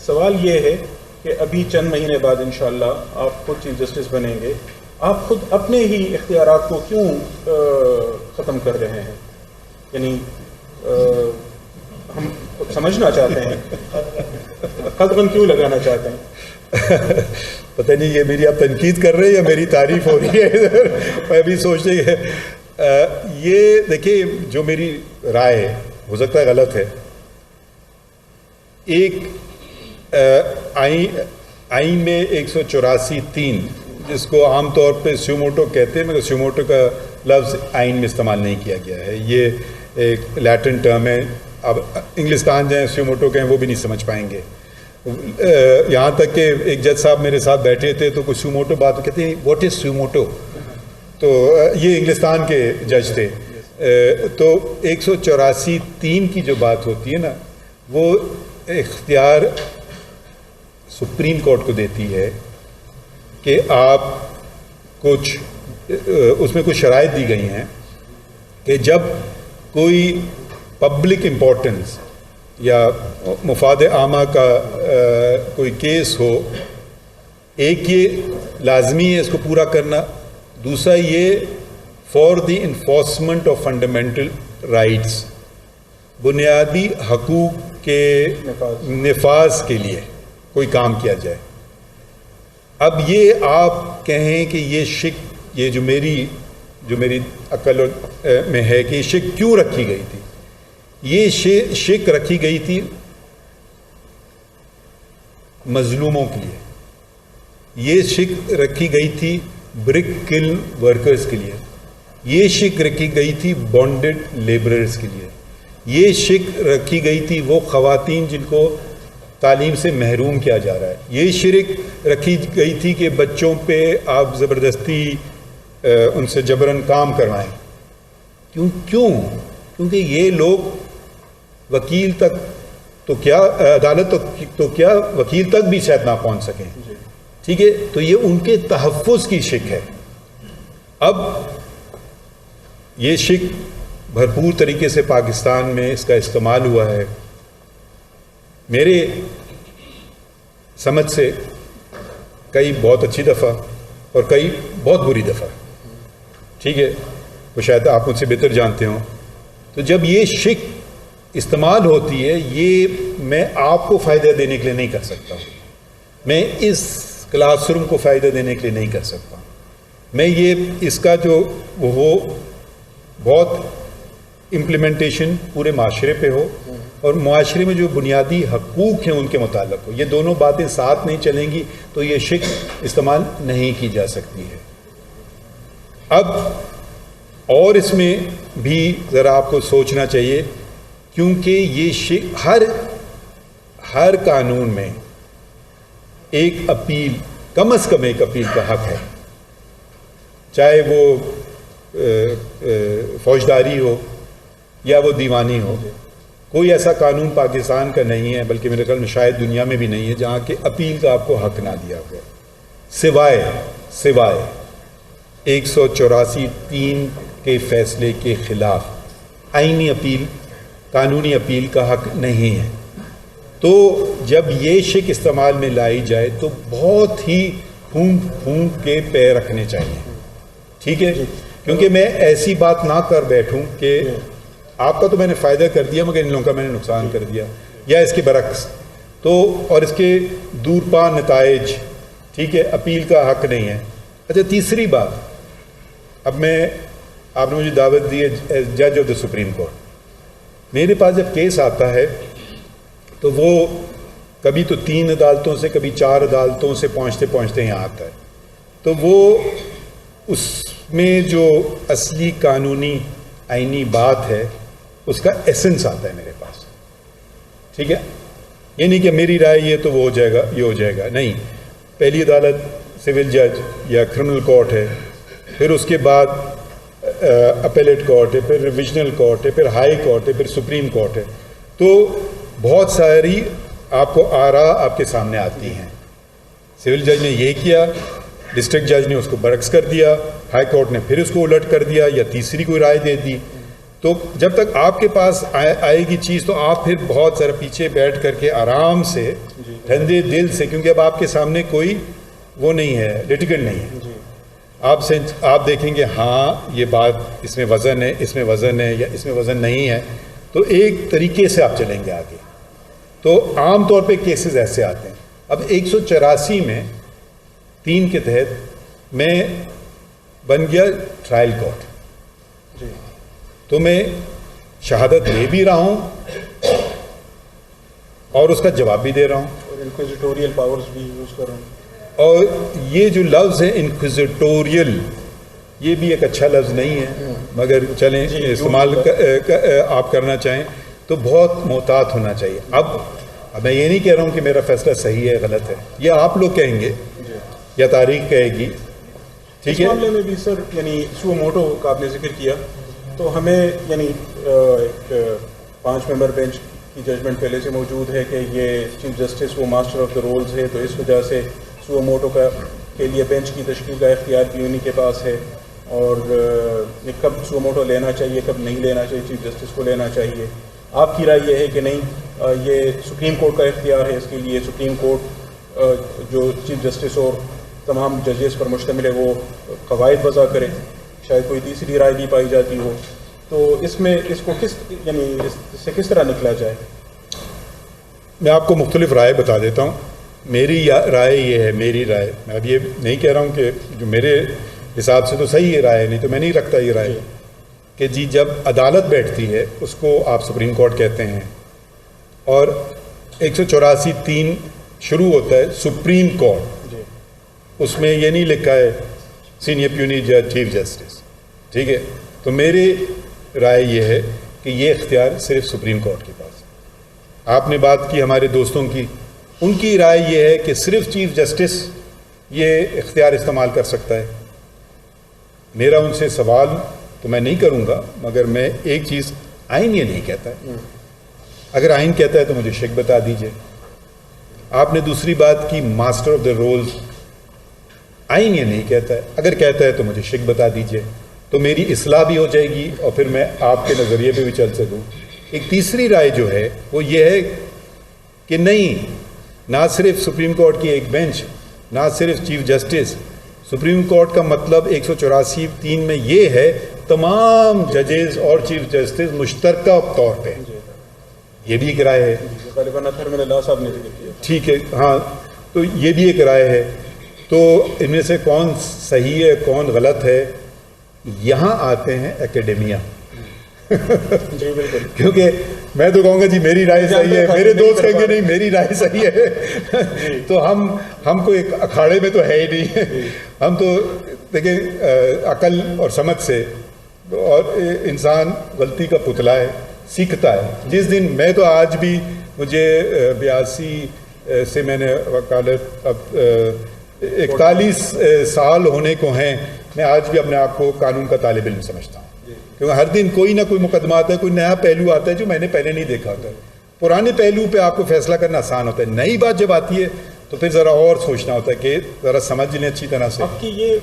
سوال یہ ہے کہ ابھی چند مہینے بعد انشاءاللہ آپ خود چیف جسٹس بنیں گے، آپ خود اپنے ہی اختیارات کو کیوں ختم کر رہے ہیں؟ یعنی ہم سمجھنا چاہتے ہیں، قدغن کیوں لگانا چاہتے ہیں؟ پتہ نہیں یہ میری آپ تنقید کر رہے ہیں یا میری تعریف ہو رہی ہے؟ میں بھی سوچ رہی ہے یہ دیکھیے، جو میری رائے ہے ہو سکتا ہے غلط ہے. ایک آئین میں 184(3) جس کو عام طور پہ سیوموٹو کہتے ہیں، مگر سیوموٹو کا لفظ آئین میں استعمال نہیں کیا گیا ہے، یہ ایک لیٹن ٹرم ہے. اب انگلستان جائیں سیوموٹو کہیں وہ بھی نہیں سمجھ پائیں گے. یہاں تک کہ ایک جج صاحب میرے ساتھ بیٹھے تھے تو کوئی سیوموٹو بات کہتے ہیں واٹ از سیوموٹو، تو یہ انگلستان کے جج تھے. تو 184(3) کی جو بات ہوتی ہے نا، وہ اختیار سپریم کورٹ کو دیتی ہے کہ آپ کچھ اس میں کچھ شرائط دی گئی ہیں کہ جب کوئی پبلک امپورٹنس یا مفاد عامہ کا کوئی کیس ہو، ایک یہ لازمی ہے اس کو پورا کرنا، دوسرا یہ for the enforcement of fundamental rights, بنیادی حقوق کے نفاذ کے لیے کوئی کام کیا جائے. اب یہ آپ کہیں کہ یہ شک، یہ جو میری عقل میں ہے کہ یہ شک کیوں رکھی گئی تھی، یہ شک رکھی گئی تھی مظلوموں کے لیے، یہ شک رکھی گئی تھی برک کلن ورکرز کے لیے، یہ شک رکھی گئی تھی بانڈڈ لیبررز کے لیے، یہ شک رکھی گئی تھی وہ خواتین جن کو تعلیم سے محروم کیا جا رہا ہے، یہ شرک رکھی گئی تھی کہ بچوں پہ آپ زبردستی ان سے جبراً کام کروائیں. کیوں؟ کیونکہ یہ لوگ وکیل تک تو کیا، عدالت تو کیا وکیل تک بھی شاید نہ پہنچ سکیں. ٹھیک ہے، تو یہ ان کے تحفظ کی شک ہے. اب یہ شک بھرپور طریقے سے پاکستان میں اس کا استعمال ہوا ہے. میرے سمجھ سے کئی بہت اچھی دفعہ اور کئی بہت بری دفعہ، ٹھیک ہے، وہ شاید آپ مجھ سے بہتر جانتے ہوں. تو جب یہ شک استعمال ہوتی ہے، یہ میں آپ کو فائدہ دینے کے لیے نہیں کر سکتا ہوں، میں اس کلاس روم کو فائدہ دینے کے لیے نہیں کر سکتا ہوں. میں یہ اس کا جو وہ بہت امپلیمنٹیشن پورے معاشرے پہ ہو اور معاشرے میں جو بنیادی حقوق ہیں ان کے متعلق ہو، یہ دونوں باتیں ساتھ نہیں چلیں گی تو یہ شک استعمال نہیں کی جا سکتی ہے. اب اور اس میں بھی ذرا آپ کو سوچنا چاہیے، کیونکہ یہ شک ہر قانون میں ایک اپیل، کم از کم ایک اپیل کا حق ہے، چاہے وہ فوجداری ہو یا وہ دیوانی ہو. کوئی ایسا قانون پاکستان کا نہیں ہے، بلکہ میرے خیال میں شاید دنیا میں بھی نہیں ہے، جہاں کہ اپیل کا آپ کو حق نہ دیا گیا، سوائے 184(3) کے فیصلے کے خلاف آئینی اپیل، قانونی اپیل کا حق نہیں ہے. تو جب یہ شک استعمال میں لائی جائے تو بہت ہی پھونک کے پیر رکھنے چاہیے. ٹھیک ہے، کیونکہ میں ایسی بات نہ کر بیٹھوں کہ آپ کا تو میں نے فائدہ کر دیا مگر ان لوگوں کا میں نے نقصان کر دیا، یا اس کے برعکس. تو اور اس کے دورپا نتائج، ٹھیک ہے، اپیل کا حق نہیں ہے. اچھا، تیسری بات، اب آپ نے مجھے دعوت دی ہے جج آف دا سپریم کورٹ. میرے پاس جب کیس آتا ہے تو وہ کبھی تو 3 عدالتوں سے، کبھی 4 عدالتوں سے پہنچتے یہاں آتا ہے. تو وہ اس میں جو اصلی قانونی آئینی بات ہے اس کا ایسنس آتا ہے میرے پاس. ٹھیک ہے، یہ نہیں کہ میری رائے یہ تو وہ ہو جائے گا، یہ ہو جائے گا، نہیں. پہلی عدالت سول جج یا کرمنل کورٹ ہے، پھر اس کے بعد اپیلیٹ کورٹ ہے، پھر ریویژنل کورٹ ہے، پھر ہائی کورٹ ہے، پھر سپریم کورٹ ہے. تو بہت ساری آپ کو آراء آپ کے سامنے آتی ہیں. سول جج نے یہ کیا، ڈسٹرکٹ جج نے اس کو برعکس کر دیا، ہائی کورٹ نے پھر اس کو الٹ کر دیا یا تیسری کوئی رائے دے دی. تو جب تک آپ کے پاس آئے گی چیز تو آپ پھر بہت ذرا پیچھے بیٹھ کر کے آرام سے ٹھنڈے دل سے، کیونکہ اب آپ کے سامنے کوئی وہ نہیں ہے، لٹیگنٹ نہیں ہے، آپ دیکھیں گے ہاں یہ بات اس میں وزن ہے، اس میں وزن ہے، یا اس میں وزن نہیں ہے، تو ایک طریقے سے آپ چلیں گے آگے۔ تو عام طور پہ کیسز ایسے آتے ہیں۔ اب 184 میں 3 کے تحت میں بن گیا ٹرائل کورٹ، تو میں شہادت دے بھی رہا ہوں اور اس کا جواب بھی دے رہا ہوں، اور انکوزیٹوریل پاورز بھی یوز کر رہا ہوں۔ اور یہ جو لفظ ہے انکوزیٹوریل، یہ بھی ایک اچھا لفظ نہیں ہے، مگر چلیں استعمال آپ کرنا چاہیں تو بہت محتاط ہونا چاہیے۔ اب میں یہ نہیں کہہ رہا ہوں کہ میرا فیصلہ صحیح ہے غلط ہے، یہ آپ لوگ کہیں گے یا تاریخ کہے گی، ٹھیک ہے۔ اس معاملے میں بھی سر یعنی سو موٹو کا آپ نے ذکر کیا، تو ہمیں یعنی ایک 5 ممبر بینچ کی ججمنٹ پہلے سے موجود ہے کہ یہ چیف جسٹس وہ ماسٹر آف دا رولز ہے، تو اس وجہ سے سو موٹو کے لیے بینچ کی تشکیل کا اختیار بھی انہی کے پاس ہے، اور کب سو موٹو لینا چاہیے کب نہیں لینا چاہیے، چیف جسٹس کو لینا چاہیے۔ آپ کی رائے یہ ہے کہ نہیں، یہ سپریم کورٹ کا اختیار ہے، اس کے لیے سپریم کورٹ جو چیف جسٹس اور تمام ججز پر مشتمل ہے وہ قواعد وضع کرے، شاید کوئی تیسری رائے بھی پائی جاتی ہو، تو اس میں اس کو یعنی اس سے کس طرح نکلا جائے؟ میں آپ کو مختلف رائے بتا دیتا ہوں۔ میری رائے یہ ہے، میری رائے، میں اب یہ نہیں کہہ رہا ہوں کہ جو میرے حساب سے تو صحیح ہے رائے، نہیں تو میں نہیں رکھتا یہ رائے، کہ جی جب عدالت بیٹھتی ہے اس کو آپ سپریم کورٹ کہتے ہیں، اور 184(3) شروع ہوتا ہے سپریم کورٹ، اس میں یہ نہیں لکھا ہے سینئر پیونی جج چیف جسٹس، ٹھیک ہے۔ تو میری رائے یہ ہے کہ یہ اختیار صرف سپریم کورٹ کے پاس ہے۔ آپ نے بات کی ہمارے دوستوں کی، ان کی رائے یہ ہے کہ صرف چیف جسٹس یہ اختیار استعمال کر سکتا ہے۔ میرا ان سے سوال تو میں نہیں کروں گا، مگر میں ایک چیز، آئین یہ نہیں کہتا ہے، اگر آئین کہتا ہے تو مجھے شک بتا دیجئے۔ آپ نے دوسری بات کی ماسٹر آف دا رولز، آئین یہ نہیں کہتا ہے، اگر کہتا ہے تو مجھے شک بتا دیجئے، تو میری اصلاح بھی ہو جائے گی اور پھر میں آپ کے نظریے پہ بھی چل سکوں۔ ایک تیسری رائے جو ہے وہ یہ ہے کہ نہیں، نہ صرف سپریم کورٹ کی ایک بینچ، نہ صرف چیف جسٹس، سپریم کورٹ کا مطلب 184(3) میں یہ ہے تمام ججز اور چیف جسٹس مشترکہ طور پہ، یہ بھی ایک رائے ہے، غالباً اطہر من اللہ صاحب نے ذکر کیا، ٹھیک ہے، ہاں، تو یہ بھی ایک رائے ہے۔ تو ان میں سے کون صحیح ہے کون غلط ہے، یہاں آتے ہیں اکیڈمیا، جی بالکل، کیونکہ میں تو کہوں گا جی میری رائے صحیح ہے، میرے دوست کہیں گے نہیں میری رائے صحیح ہے، تو ہم کو ایک اکھاڑے میں تو ہے ہی نہیں، ہم تو دیکھیں عقل اور سمجھ سے، اور انسان غلطی کا پتلا ہے، سیکھتا ہے۔ جس دن میں تو آج بھی، مجھے 82 سے میں نے وکالت، اب 41 سال ہونے کو ہیں، میں آج بھی اپنے آپ کو قانون کا طالب علم سمجھتا ہوں، کیونکہ ہر دن کوئی نہ کوئی مقدمہ آتا ہے، کوئی نیا پہلو آتا ہے جو میں نے پہلے نہیں دیکھا ہوتا ہے۔ پرانے پہلو پہ آپ کو فیصلہ کرنا آسان ہوتا ہے، نئی بات جب آتی ہے تو پھر ذرا اور سوچنا ہوتا ہے کہ ذرا سمجھ لیں اچھی طرح سے۔ آپ کی یہ